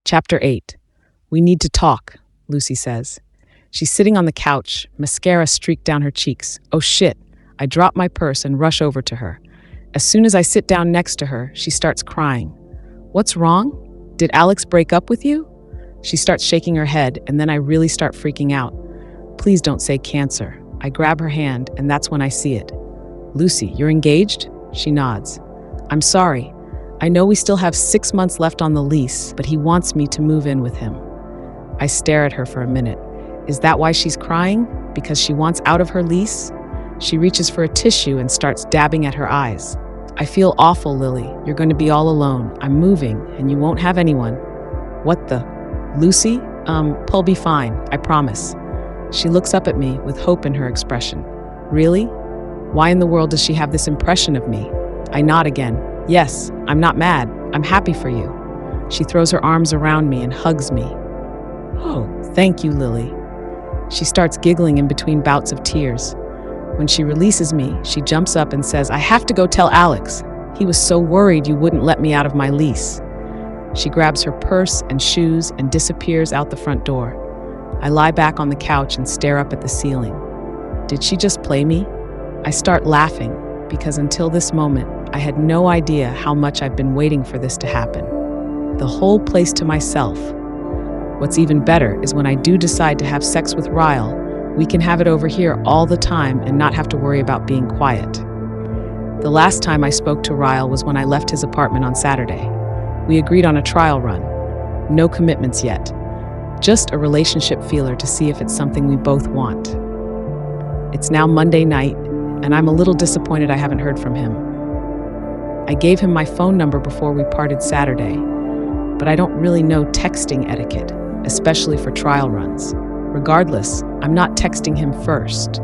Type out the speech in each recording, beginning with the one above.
Chapter 8. We need to talk, Lucy says. She's sitting on the couch, mascara streaked down her cheeks. Oh shit. I drop my purse and rush over to her. As soon as I sit down next to her, she starts crying. What's wrong? Did Alex break up with you? She starts shaking her head, and then I really start freaking out. Please don't say cancer. I grab her hand, and that's when I see it. Lucy, you're engaged? She nods. I'm sorry. I know we still have 6 months left on the lease, but he wants me to move in with him. I stare at her for a minute. Is that why she's crying? Because she wants out of her lease? She reaches for a tissue and starts dabbing at her eyes. I feel awful, Lily. You're going to be all alone. I'm moving, and you won't have anyone. What the? Lucy? Paul'll be fine, I promise. She looks up at me with hope in her expression. Really? Why in the world does she have this impression of me? I nod again. Yes, I'm not mad. I'm happy for you. She throws her arms around me and hugs me. Oh, thank you, Lily. She starts giggling in between bouts of tears. When she releases me, she jumps up and says, I have to go tell Alex. He was so worried you wouldn't let me out of my lease. She grabs her purse and shoes and disappears out the front door. I lie back on the couch and stare up at the ceiling. Did she just play me? I start laughing because until this moment, I had no idea how much I've been waiting for this to happen. The whole place to myself. What's even better is when I do decide to have sex with Ryle, we can have it over here all the time and not have to worry about being quiet. The last time I spoke to Ryle was when I left his apartment on Saturday. We agreed on a trial run. No commitments yet. Just a relationship feeler to see if it's something we both want. It's now Monday night, and I'm a little disappointed I haven't heard from him. I gave him my phone number before we parted Saturday, but I don't really know texting etiquette, especially for trial runs. Regardless, I'm not texting him first.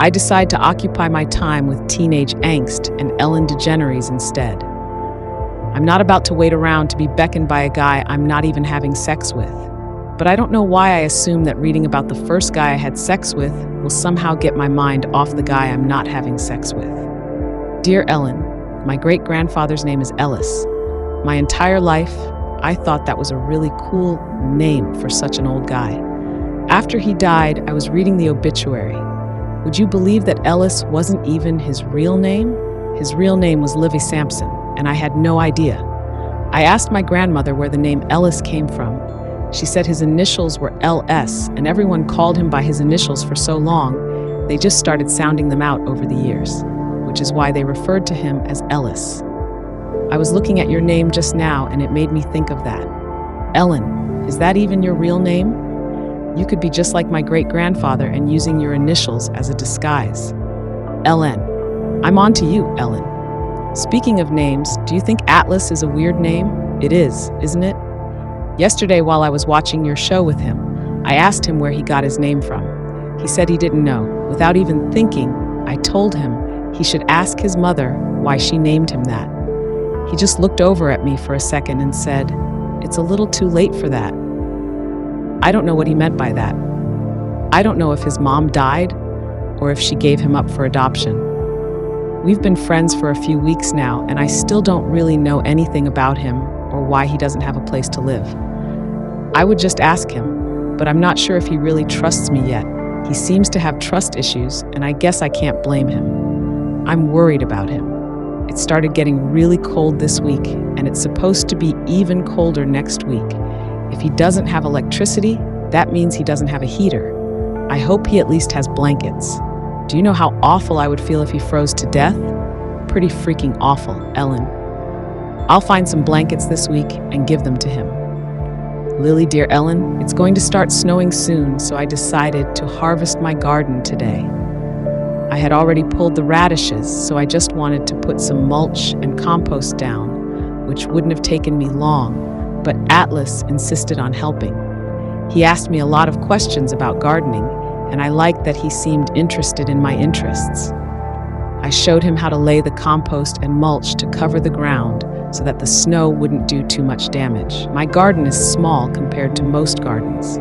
I decide to occupy my time with teenage angst and Ellen DeGeneres instead. I'm not about to wait around to be beckoned by a guy I'm not even having sex with. But I don't know why I assume that reading about the first guy I had sex with will somehow get my mind off the guy I'm not having sex with. Dear Ellen, my great-grandfather's name is Ellis. My entire life, I thought that was a really cool name for such an old guy. After he died, I was reading the obituary. Would you believe that Ellis wasn't even his real name? His real name was Livy Sampson, and I had no idea. I asked my grandmother where the name Ellis came from. She said his initials were LS, and everyone called him by his initials for so long, they just started sounding them out over the years, which is why they referred to him as Ellis. I was looking at your name just now, and it made me think of that. Ellen, is that even your real name? You could be just like my great-grandfather and using your initials as a disguise. Ellen. I'm on to you, Ellen. Speaking of names, do you think Atlas is a weird name? It is, isn't it? Yesterday, while I was watching your show with him, I asked him where he got his name from. He said he didn't know. Without even thinking, I told him he should ask his mother why she named him that. He just looked over at me for a second and said, "It's a little too late for that." I don't know what he meant by that. I don't know if his mom died or if she gave him up for adoption. We've been friends for a few weeks now, and I still don't really know anything about him or why he doesn't have a place to live. I would just ask him, but I'm not sure if he really trusts me yet. He seems to have trust issues, and I guess I can't blame him. I'm worried about him. It started getting really cold this week, and it's supposed to be even colder next week. If he doesn't have electricity, that means he doesn't have a heater. I hope he at least has blankets. Do you know how awful I would feel if he froze to death? Pretty freaking awful, Ellen. I'll find some blankets this week and give them to him. Lily, dear Ellen, it's going to start snowing soon, so I decided to harvest my garden today. I had already pulled the radishes, so I just wanted to put some mulch and compost down, which wouldn't have taken me long, but Atlas insisted on helping. He asked me a lot of questions about gardening, and I liked that he seemed interested in my interests. I showed him how to lay the compost and mulch to cover the ground so that the snow wouldn't do too much damage. My garden is small compared to most gardens,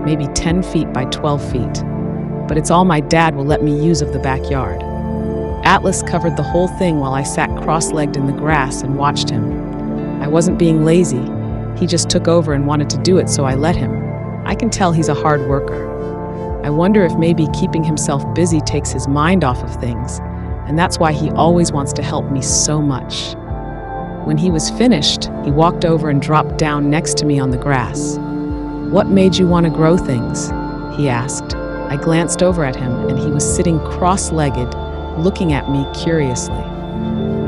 maybe 10 feet by 12 feet, but it's all my dad will let me use of the backyard. Atlas covered the whole thing while I sat cross-legged in the grass and watched him. I wasn't being lazy. He just took over and wanted to do it, so I let him. I can tell he's a hard worker. I wonder if maybe keeping himself busy takes his mind off of things, and that's why he always wants to help me so much. When he was finished, he walked over and dropped down next to me on the grass. "What made you want to grow things?" he asked. I glanced over at him, and he was sitting cross-legged, looking at me curiously.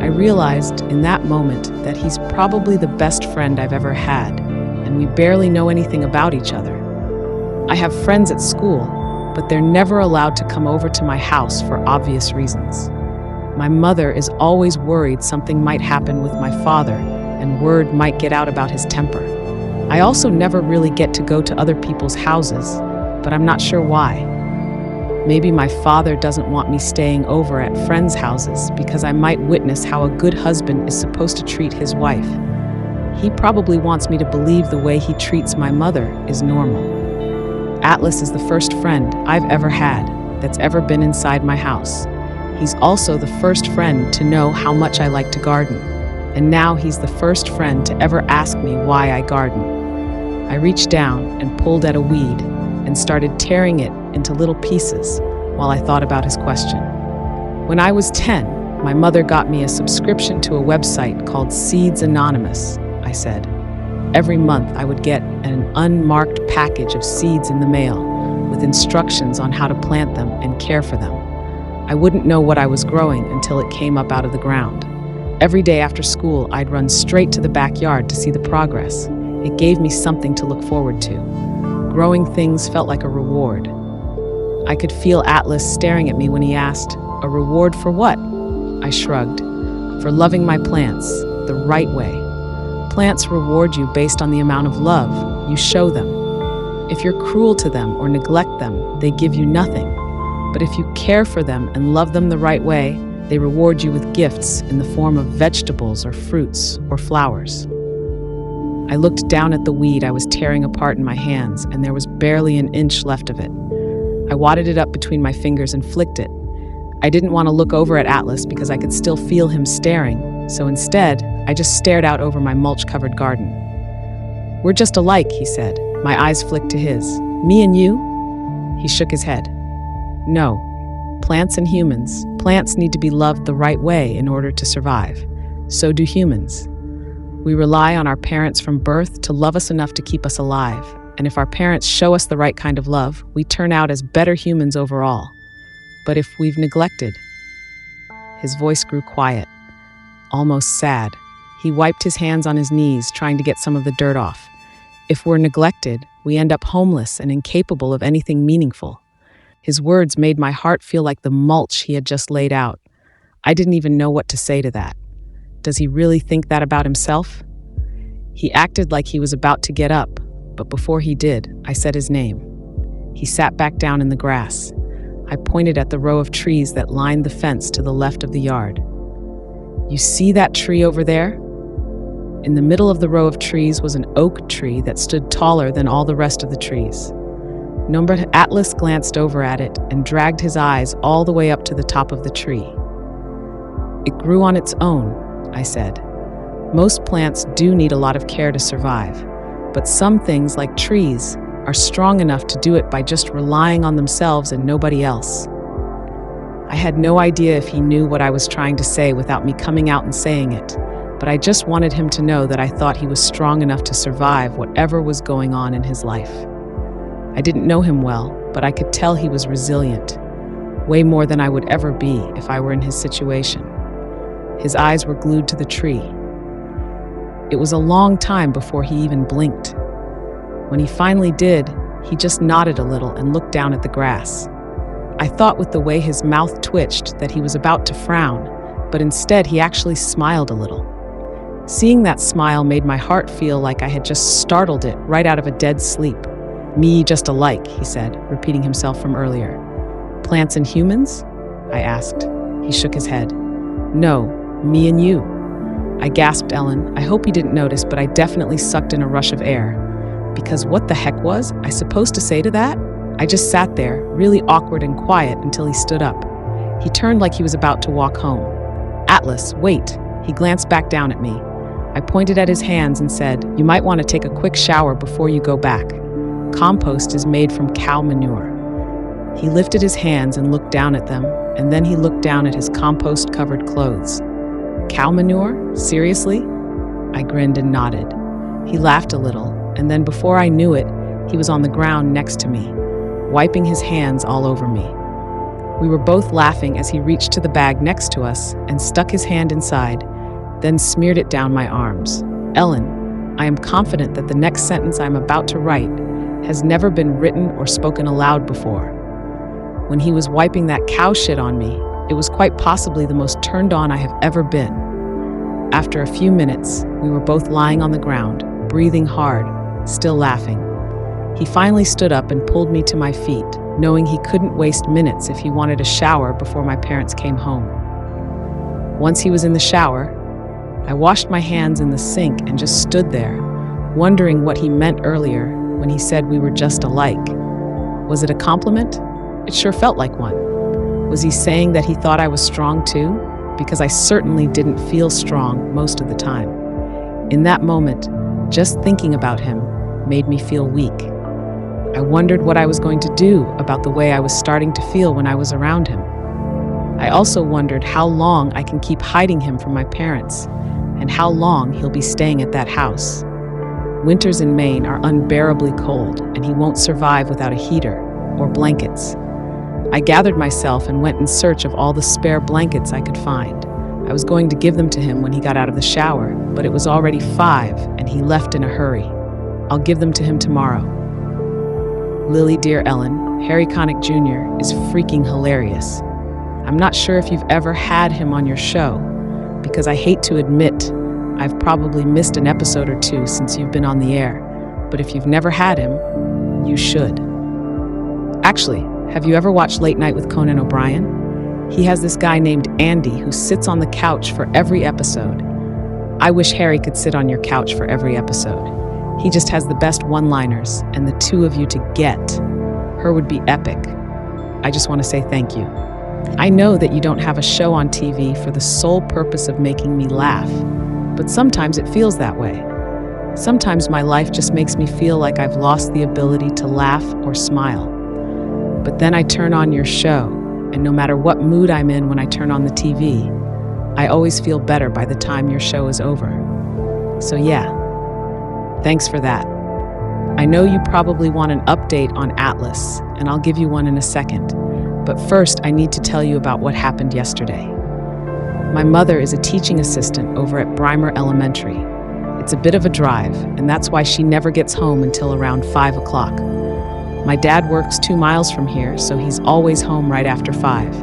I realized in that moment that he's probably the best friend I've ever had, and we barely know anything about each other. I have friends at school, but they're never allowed to come over to my house for obvious reasons. My mother is always worried something might happen with my father, and word might get out about his temper. I also never really get to go to other people's houses, but I'm not sure why. Maybe my father doesn't want me staying over at friends' houses because I might witness how a good husband is supposed to treat his wife. He probably wants me to believe the way he treats my mother is normal. Atlas is the first friend I've ever had that's ever been inside my house. He's also the first friend to know how much I like to garden. And now he's the first friend to ever ask me why I garden. I reached down and pulled at a weed and started tearing it into little pieces while I thought about his question. When I was 10, my mother got me a subscription to a website called Seeds Anonymous, I said. Every month I would get an unmarked package of seeds in the mail with instructions on how to plant them and care for them. I wouldn't know what I was growing until it came up out of the ground. Every day after school, I'd run straight to the backyard to see the progress. It gave me something to look forward to. Growing things felt like a reward. I could feel Atlas staring at me when he asked, "A reward for what?" I shrugged. "For loving my plants the right way. Plants reward you based on the amount of love you show them. If you're cruel to them or neglect them, they give you nothing. But if you care for them and love them the right way, they reward you with gifts in the form of vegetables or fruits or flowers." I looked down at the weed I was tearing apart in my hands, and there was barely an inch left of it. I wadded it up between my fingers and flicked it. I didn't want to look over at Atlas because I could still feel him staring, so instead, I just stared out over my mulch-covered garden. "We're just alike," he said. My eyes flicked to his. "Me and you?" He shook his head. "No. Plants and humans. Plants need to be loved the right way in order to survive. So do humans. We rely on our parents from birth to love us enough to keep us alive. And if our parents show us the right kind of love, we turn out as better humans overall. But if we've neglected..." His voice grew quiet, almost sad. He wiped his hands on his knees, trying to get some of the dirt off. "If we're neglected, we end up homeless and incapable of anything meaningful." His words made my heart feel like the mulch he had just laid out. I didn't even know what to say to that. Does he really think that about himself? He acted like he was about to get up, but before he did, I said his name. He sat back down in the grass. I pointed at the row of trees that lined the fence to the left of the yard. "You see that tree over there?" In the middle of the row of trees was an oak tree that stood taller than all the rest of the trees. Atlas glanced over at it and dragged his eyes all the way up to the top of the tree. "It grew on its own," I said. "Most plants do need a lot of care to survive, but some things, like trees, are strong enough to do it by just relying on themselves and nobody else." I had no idea if he knew what I was trying to say without me coming out and saying it, but I just wanted him to know that I thought he was strong enough to survive whatever was going on in his life. I didn't know him well, but I could tell he was resilient, way more than I would ever be if I were in his situation. His eyes were glued to the tree. It was a long time before he even blinked. When he finally did, he just nodded a little and looked down at the grass. I thought with the way his mouth twitched that he was about to frown, but instead he actually smiled a little. Seeing that smile made my heart feel like I had just startled it right out of a dead sleep. "Me just alike," he said, repeating himself from earlier. "Plants and humans?" I asked. He shook his head. "No, me and you." I gasped, Ellen. I hope he didn't notice, but I definitely sucked in a rush of air. Because what the heck was I supposed to say to that? I just sat there, really awkward and quiet, until he stood up. He turned like he was about to walk home. "Atlas, wait." He glanced back down at me. I pointed at his hands and said, "You might want to take a quick shower before you go back. Compost is made from cow manure." He lifted his hands and looked down at them, and then he looked down at his compost-covered clothes. "Cow manure? Seriously?" I grinned and nodded. He laughed a little, and then before I knew it, he was on the ground next to me, wiping his hands all over me. We were both laughing as he reached to the bag next to us and stuck his hand inside, then smeared it down my arms. "Ellen, I am confident that the next sentence I'm about to write has never been written or spoken aloud before." When he was wiping that cow shit on me, it was quite possibly the most turned on I have ever been. After a few minutes, we were both lying on the ground, breathing hard, still laughing. He finally stood up and pulled me to my feet, knowing he couldn't waste minutes if he wanted a shower before my parents came home. Once he was in the shower, I washed my hands in the sink and just stood there, wondering what he meant earlier when he said we were just alike. Was it a compliment? It sure felt like one. Was he saying that he thought I was strong too? Because I certainly didn't feel strong most of the time. In that moment, just thinking about him made me feel weak. I wondered what I was going to do about the way I was starting to feel when I was around him. I also wondered how long I can keep hiding him from my parents, and how long he'll be staying at that house. Winters in Maine are unbearably cold, and he won't survive without a heater or blankets. I gathered myself and went in search of all the spare blankets I could find. I was going to give them to him when he got out of the shower, but it was already 5 and he left in a hurry. I'll give them to him tomorrow. Lily, dear Ellen, Harry Connick Jr. is freaking hilarious. I'm not sure if you've ever had him on your show, because I hate to admit I've probably missed an episode or two since you've been on the air, but if you've never had him, you should. Actually, have you ever watched Late Night with Conan O'Brien? He has this guy named Andy who sits on the couch for every episode. I wish Harry could sit on your couch for every episode. He just has the best one-liners, and the two of you to get her would be epic. I just want to say thank you. I know that you don't have a show on TV for the sole purpose of making me laugh, but sometimes it feels that way. Sometimes my life just makes me feel like I've lost the ability to laugh or smile. But then I turn on your show, and no matter what mood I'm in when I turn on the TV, I always feel better by the time your show is over. So yeah, thanks for that. I know you probably want an update on Atlas, and I'll give you one in a second. But first, I need to tell you about what happened yesterday. My mother is a teaching assistant over at Brimer Elementary. It's a bit of a drive, and that's why she never gets home until around 5 o'clock. My dad works 2 miles from here, so he's always home right after 5.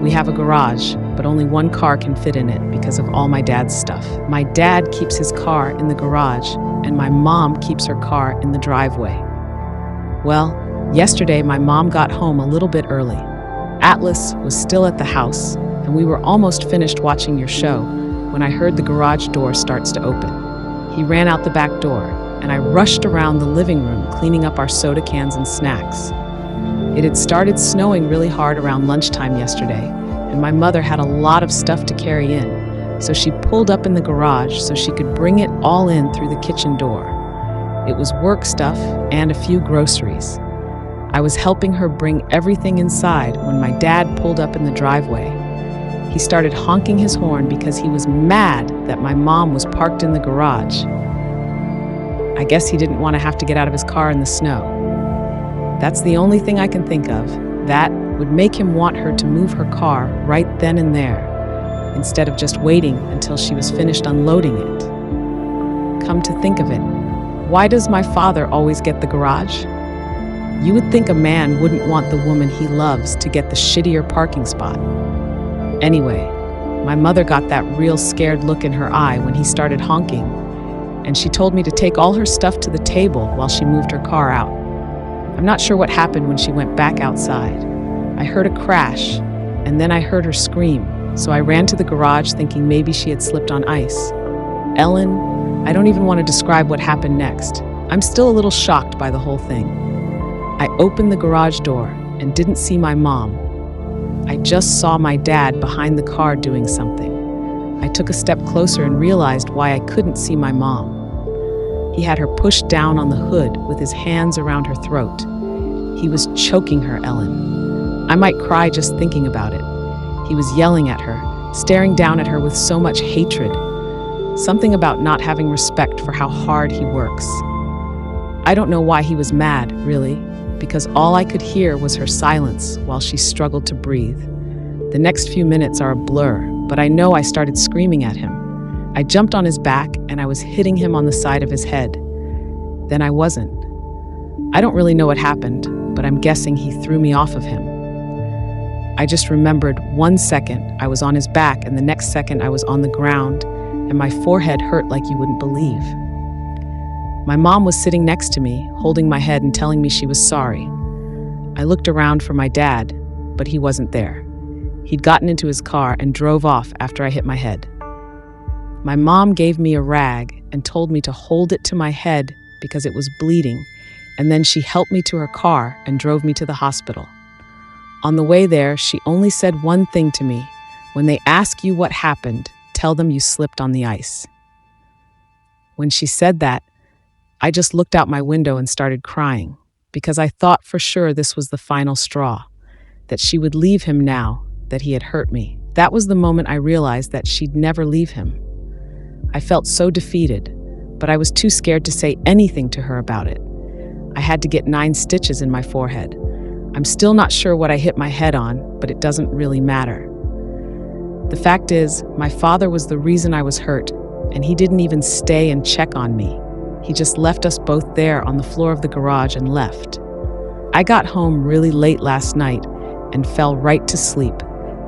We have a garage, but only one car can fit in it because of all my dad's stuff. My dad keeps his car in the garage, and my mom keeps her car in the driveway. Well, yesterday my mom got home a little bit early. Atlas was still at the house, and we were almost finished watching your show when I heard the garage door starts to open. He ran out the back door, and I rushed around the living room cleaning up our soda cans and snacks. It had started snowing really hard around lunchtime yesterday, and my mother had a lot of stuff to carry in, so she pulled up in the garage so she could bring it all in through the kitchen door. It was work stuff and a few groceries. I was helping her bring everything inside when my dad pulled up in the driveway. He started honking his horn because he was mad that my mom was parked in the garage. I guess he didn't want to have to get out of his car in the snow. That's the only thing I can think of that would make him want her to move her car right then and there, instead of just waiting until she was finished unloading it. Come to think of it, why does my father always get the garage? You would think a man wouldn't want the woman he loves to get the shittier parking spot. Anyway, my mother got that real scared look in her eye when he started honking, and she told me to take all her stuff to the table while she moved her car out. I'm not sure what happened when she went back outside. I heard a crash, and then I heard her scream, so I ran to the garage thinking maybe she had slipped on ice. Ellen, I don't even want to describe what happened next. I'm still a little shocked by the whole thing. I opened the garage door and didn't see my mom. I just saw my dad behind the car doing something. I took a step closer and realized why I couldn't see my mom. He had her pushed down on the hood with his hands around her throat. He was choking her, Ellen. I might cry just thinking about it. He was yelling at her, staring down at her with so much hatred. Something about not having respect for how hard he works. I don't know why he was mad, really, because all I could hear was her silence while she struggled to breathe. The next few minutes are a blur, but I know I started screaming at him. I jumped on his back and I was hitting him on the side of his head. Then I wasn't. I don't really know what happened, but I'm guessing he threw me off of him. I just remembered 1 second I was on his back and the next second I was on the ground and my forehead hurt like you wouldn't believe. My mom was sitting next to me, holding my head and telling me she was sorry. I looked around for my dad, but he wasn't there. He'd gotten into his car and drove off after I hit my head. My mom gave me a rag and told me to hold it to my head because it was bleeding, and then she helped me to her car and drove me to the hospital. On the way there, she only said one thing to me: when they ask you what happened, tell them you slipped on the ice. When she said that, I just looked out my window and started crying because I thought for sure this was the final straw, that she would leave him now that he had hurt me. That was the moment I realized that she'd never leave him. I felt so defeated, but I was too scared to say anything to her about it. I had to get 9 stitches in my forehead. I'm still not sure what I hit my head on, but it doesn't really matter. The fact is, my father was the reason I was hurt, and he didn't even stay and check on me. He just left us both there on the floor of the garage and left. I got home really late last night and fell right to sleep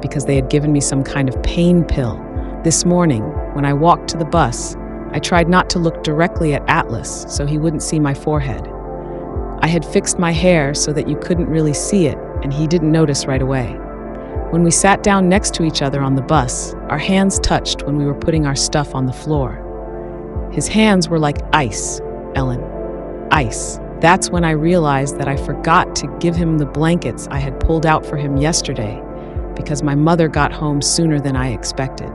because they had given me some kind of pain pill. This morning, when I walked to the bus, I tried not to look directly at Atlas so he wouldn't see my forehead. I had fixed my hair so that you couldn't really see it, and he didn't notice right away. When we sat down next to each other on the bus, our hands touched when we were putting our stuff on the floor. His hands were like ice, Ellen. Ice. That's when I realized that I forgot to give him the blankets I had pulled out for him yesterday because my mother got home sooner than I expected.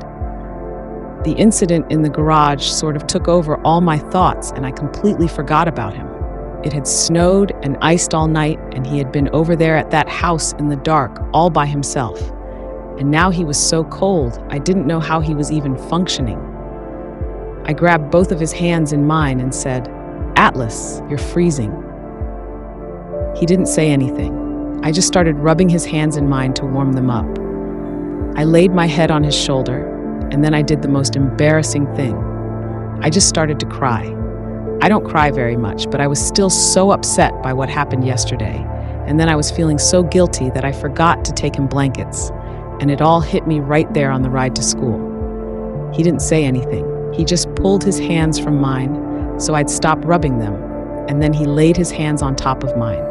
The incident in the garage sort of took over all my thoughts, and I completely forgot about him. It had snowed and iced all night, and he had been over there at that house in the dark, all by himself. And now he was so cold, I didn't know how he was even functioning. I grabbed both of his hands in mine and said, "Atlas, you're freezing." He didn't say anything. I just started rubbing his hands in mine to warm them up. I laid my head on his shoulder, and then I did the most embarrassing thing. I just started to cry. I don't cry very much, but I was still so upset by what happened yesterday, and then I was feeling so guilty that I forgot to take him blankets, and it all hit me right there on the ride to school. He didn't say anything. He just pulled his hands from mine so I'd stop rubbing them, and then he laid his hands on top of mine.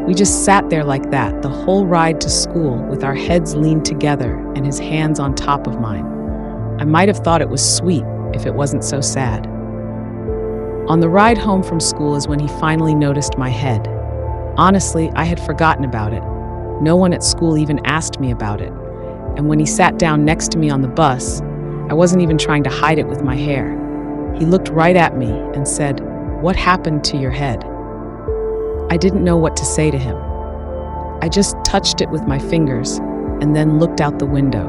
We just sat there like that the whole ride to school with our heads leaned together and his hands on top of mine. I might have thought it was sweet if it wasn't so sad. On the ride home from school is when he finally noticed my head. Honestly, I had forgotten about it. No one at school even asked me about it. And when he sat down next to me on the bus, I wasn't even trying to hide it with my hair. He looked right at me and said, "What happened to your head?" I didn't know what to say to him. I just touched it with my fingers and then looked out the window.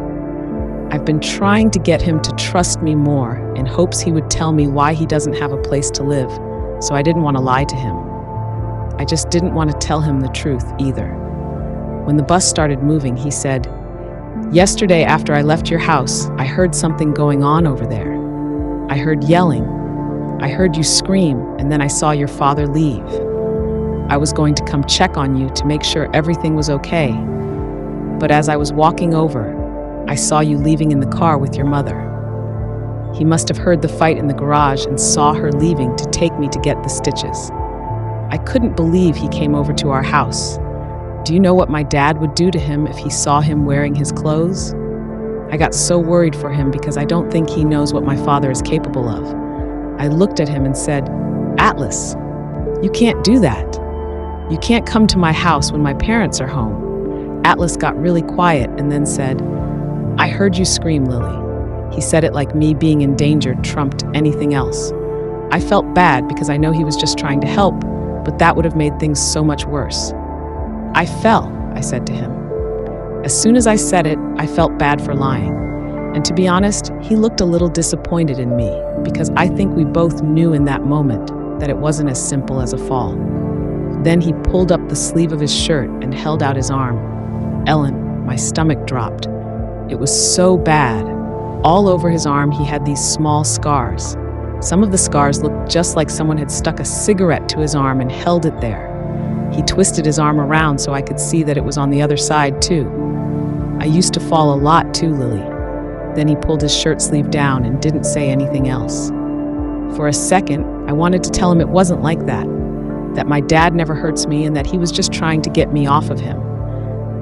I've been trying to get him to trust me more in hopes he would tell me why he doesn't have a place to live, so I didn't want to lie to him. I just didn't want to tell him the truth either. When the bus started moving, he said, "Yesterday after I left your house, I heard something going on over there. I heard yelling. I heard you scream, and then I saw your father leave. I was going to come check on you to make sure everything was okay. But as I was walking over, I saw you leaving in the car with your mother. He must have heard the fight in the garage and saw her leaving to take me to get the stitches. I couldn't believe he came over to our house. Do you know what my dad would do to him if he saw him wearing his clothes? I got so worried for him because I don't think he knows what my father is capable of. I looked at him and said, "Atlas, you can't do that. You can't come to my house when my parents are home." Atlas got really quiet and then said, "I heard you scream, Lily. He said it like me being endangered trumped anything else. I felt bad because I know he was just trying to help, but that would have made things so much worse. I fell, I said to him. As soon as I said it, I felt bad for lying. And to be honest, he looked a little disappointed in me because I think we both knew in that moment that it wasn't as simple as a fall. Then he pulled up the sleeve of his shirt and held out his arm. Ellen, my stomach dropped. It was so bad. All over his arm, he had these small scars. Some of the scars looked just like someone had stuck a cigarette to his arm and held it there. He twisted his arm around so I could see that it was on the other side, too. I used to fall a lot, too, Lily. Then he pulled his shirt sleeve down and didn't say anything else. For a second, I wanted to tell him it wasn't like that my dad never hurts me and that he was just trying to get me off of him.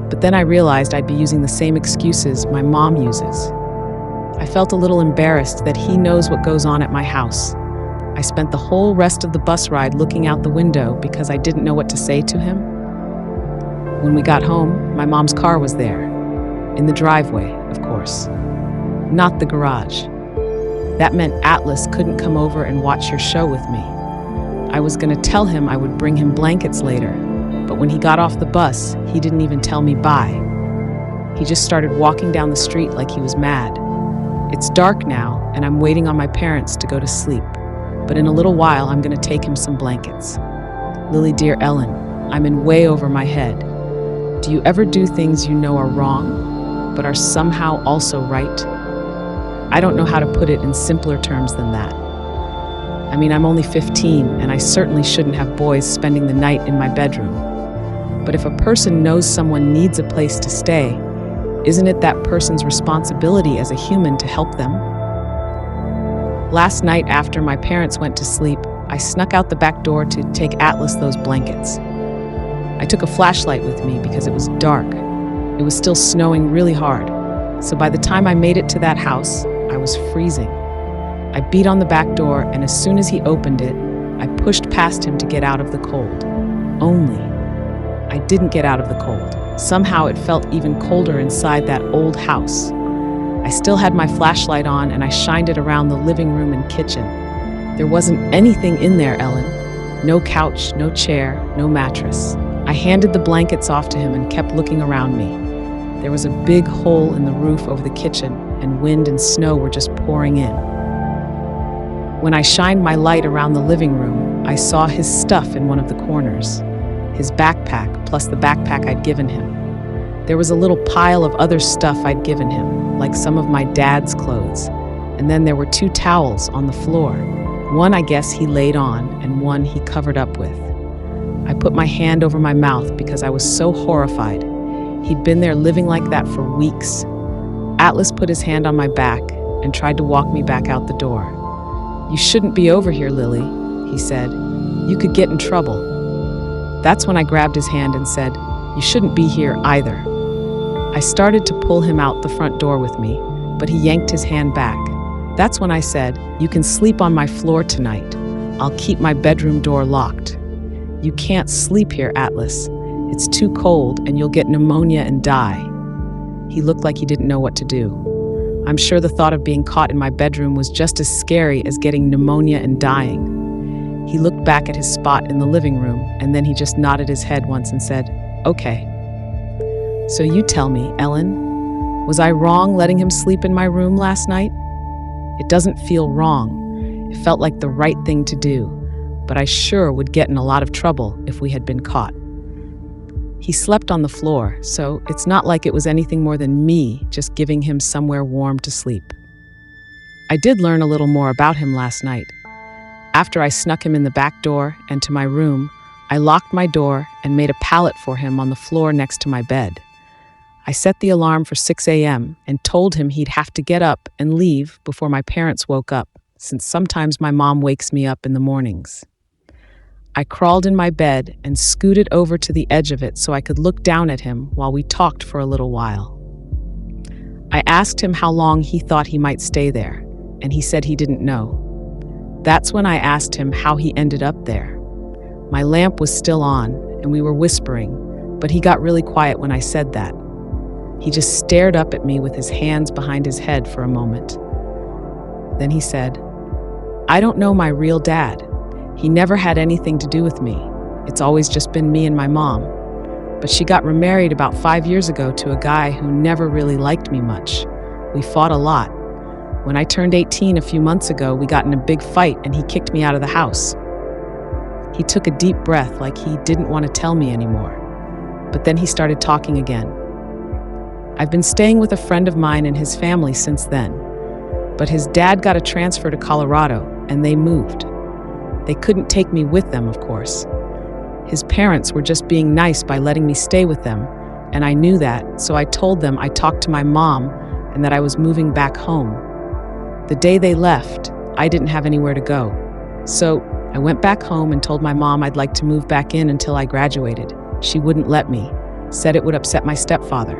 But then I realized I'd be using the same excuses my mom uses. I felt a little embarrassed that he knows what goes on at my house. I spent the whole rest of the bus ride looking out the window because I didn't know what to say to him. When we got home, my mom's car was there. In the driveway, of course. Not the garage. That meant Atlas couldn't come over and watch your show with me. I was going to tell him I would bring him blankets later, but when he got off the bus, he didn't even tell me bye. He just started walking down the street like he was mad. It's dark now, and I'm waiting on my parents to go to sleep. But in a little while, I'm going to take him some blankets. Lily, dear Ellen, I'm in way over my head. Do you ever do things you know are wrong, but are somehow also right? I don't know how to put it in simpler terms than that. I mean, I'm only 15, and I certainly shouldn't have boys spending the night in my bedroom. But if a person knows someone needs a place to stay, isn't it that person's responsibility as a human to help them? Last night, after my parents went to sleep, I snuck out the back door to take Atlas those blankets. I took a flashlight with me because it was dark. It was still snowing really hard, so by the time I made it to that house, I was freezing. I beat on the back door, and as soon as he opened it, I pushed past him to get out of the cold. Only, I didn't get out of the cold. Somehow it felt even colder inside that old house. I still had my flashlight on, and I shined it around the living room and kitchen. There wasn't anything in there, Ellen. No couch, no chair, no mattress. I handed the blankets off to him and kept looking around me. There was a big hole in the roof over the kitchen, and wind and snow were just pouring in. When I shined my light around the living room, I saw his stuff in one of the corners. His backpack, plus the backpack I'd given him. There was a little pile of other stuff I'd given him, like some of my dad's clothes. And then there were 2 towels on the floor. One I guess he laid on, and one he covered up with. I put my hand over my mouth because I was so horrified. He'd been there living like that for weeks. Atlas put his hand on my back and tried to walk me back out the door. "You shouldn't be over here, Lily," he said. "You could get in trouble." That's when I grabbed his hand and said, "You shouldn't be here either." I started to pull him out the front door with me, but he yanked his hand back. That's when I said, "You can sleep on my floor tonight. I'll keep my bedroom door locked." "You can't sleep here, Atlas. It's too cold and you'll get pneumonia and die." He looked like he didn't know what to do. I'm sure the thought of being caught in my bedroom was just as scary as getting pneumonia and dying. He looked back at his spot in the living room, and then he just nodded his head once and said, "Okay." "So you tell me, Ellen, was I wrong letting him sleep in my room last night?" "It doesn't feel wrong. It felt like the right thing to do, but I sure would get in a lot of trouble if we had been caught." He slept on the floor, so it's not like it was anything more than me just giving him somewhere warm to sleep. I did learn a little more about him last night. After I snuck him in the back door and to my room, I locked my door and made a pallet for him on the floor next to my bed. I set the alarm for 6 a.m. and told him he'd have to get up and leave before my parents woke up, since sometimes my mom wakes me up in the mornings. I crawled in my bed and scooted over to the edge of it so I could look down at him while we talked for a little while. I asked him how long he thought he might stay there, and he said he didn't know. That's when I asked him how he ended up there. My lamp was still on, and we were whispering, but he got really quiet when I said that. He just stared up at me with his hands behind his head for a moment. Then he said, "I don't know my real dad. He never had anything to do with me. It's always just been me and my mom. But she got remarried about 5 years ago to a guy who never really liked me much. We fought a lot. When I turned 18 a few months ago, we got in a big fight and he kicked me out of the house." He took a deep breath like he didn't want to tell me anymore. But then he started talking again. "I've been staying with a friend of mine and his family since then. But his dad got a transfer to Colorado and they moved. They couldn't take me with them, of course. His parents were just being nice by letting me stay with them, and I knew that, so I told them I talked to my mom and that I was moving back home. The day they left, I didn't have anywhere to go. So I went back home and told my mom I'd like to move back in until I graduated. She wouldn't let me, said it would upset my stepfather.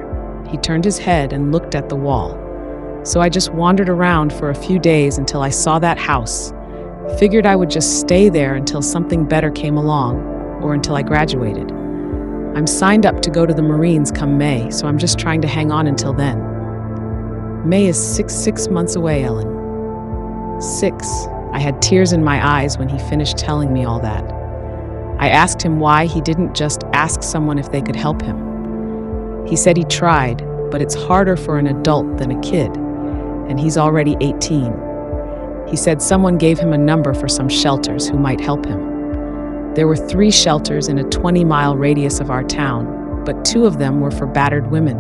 He turned his head and looked at the wall. So I just wandered around for a few days until I saw that house. Figured I would just stay there until something better came along, or until I graduated. I'm signed up to go to the Marines come May, so I'm just trying to hang on until then." May is six months away, Ellen. 6. I had tears in my eyes when he finished telling me all that. I asked him why he didn't just ask someone if they could help him. He said he tried, but it's harder for an adult than a kid, and he's already 18. He said someone gave him a number for some shelters who might help him. There were 3 shelters in a 20-mile radius of our town, but 2 of them were for battered women.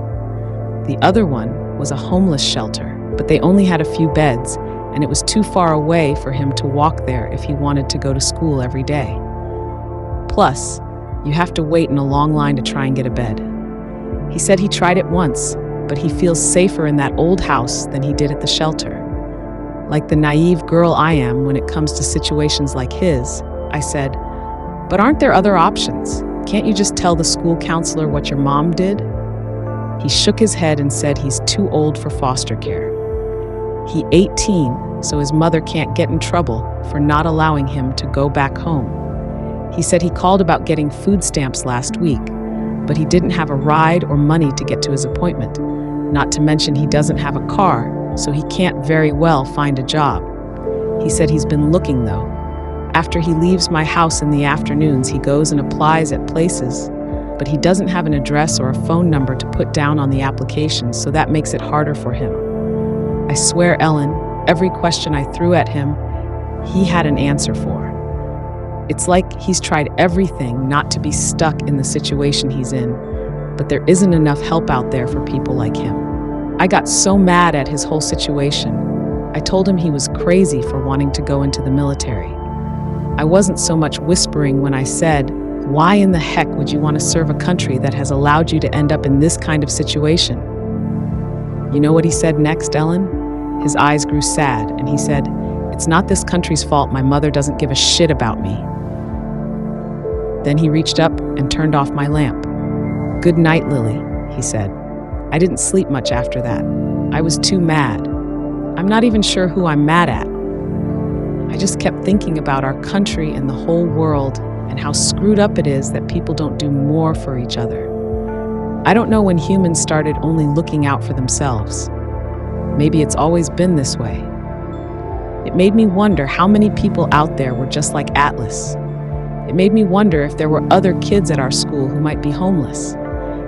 The other one was a homeless shelter, but they only had a few beds, and it was too far away for him to walk there if he wanted to go to school every day. Plus, you have to wait in a long line to try and get a bed. He said he tried it once, but he feels safer in that old house than he did at the shelter. Like the naive girl I am when it comes to situations like his, I said, "But aren't there other options? Can't you just tell the school counselor what your mom did?" He shook his head and said he's too old for foster care. He's 18, so his mother can't get in trouble for not allowing him to go back home. He said he called about getting food stamps last week, but he didn't have a ride or money to get to his appointment. Not to mention he doesn't have a car, so he can't very well find a job. He said he's been looking though. After he leaves my house in the afternoons, he goes and applies at places, but he doesn't have an address or a phone number to put down on the application, so that makes it harder for him. I swear, Ellen, every question I threw at him, he had an answer for. It's like he's tried everything not to be stuck in the situation he's in, but there isn't enough help out there for people like him. I got so mad at his whole situation. I told him he was crazy for wanting to go into the military. I wasn't so much whispering when I said, "Why in the heck would you want to serve a country that has allowed you to end up in this kind of situation?" You know what he said next, Ellen? His eyes grew sad, and he said, "It's not this country's fault my mother doesn't give a shit about me." Then he reached up and turned off my lamp. "Good night, Lily," he said. I didn't sleep much after that. I was too mad. I'm not even sure who I'm mad at. I just kept thinking about our country and the whole world and how screwed up it is that people don't do more for each other. I don't know when humans started only looking out for themselves. Maybe it's always been this way. It made me wonder how many people out there were just like Atlas. It made me wonder if there were other kids at our school who might be homeless.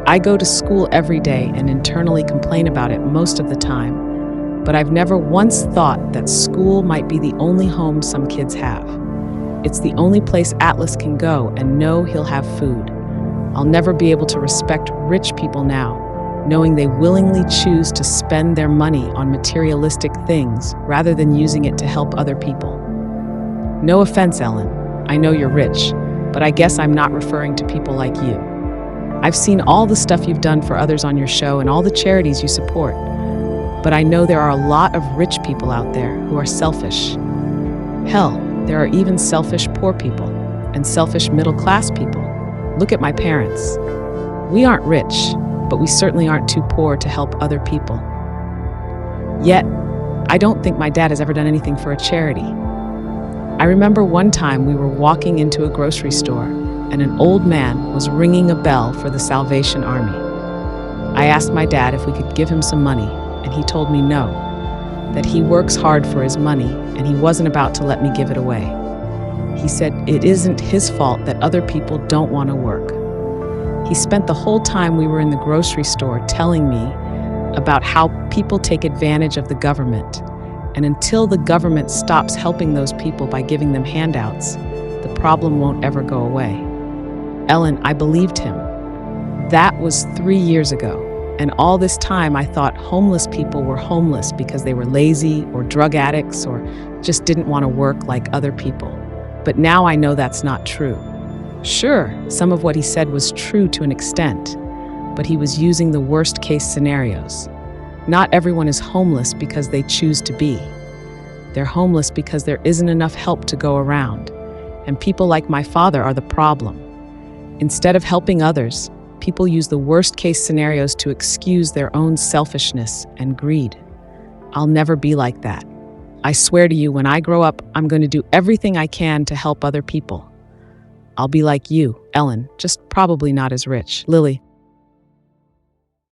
I go to school every day and internally complain about it most of the time, but I've never once thought that school might be the only home some kids have. It's the only place Atlas can go and know he'll have food. I'll never be able to respect rich people now, knowing they willingly choose to spend their money on materialistic things rather than using it to help other people. No offense, Ellen. I know you're rich, but I guess I'm not referring to people like you. I've seen all the stuff you've done for others on your show and all the charities you support, but I know there are a lot of rich people out there who are selfish. Hell, there are even selfish poor people and selfish middle-class people. Look at my parents. We aren't rich, but we certainly aren't too poor to help other people. Yet, I don't think my dad has ever done anything for a charity. I remember one time we were walking into a grocery store and an old man was ringing a bell for the Salvation Army. I asked my dad if we could give him some money, and he told me no. that he works hard for his money and he wasn't about to let me give it away. He said it isn't his fault that other people don't want to work. He spent the whole time we were in the grocery store telling me about how people take advantage of the government. And until the government stops helping those people by giving them handouts, the problem won't ever go away. Ellen, I believed him. That was 3 years ago. And all this time I thought homeless people were homeless because they were lazy or drug addicts or just didn't want to work like other people. But now I know that's not true. Sure, some of what he said was true to an extent, but he was using the worst case scenarios. Not everyone is homeless because they choose to be. They're homeless because there isn't enough help to go around. And people like my father are the problem. Instead of helping others, people use the worst case scenarios to excuse their own selfishness and greed. I'll never be like that. I swear to you, when I grow up, I'm going to do everything I can to help other people. I'll be like you, Ellen, just probably not as rich. Lily.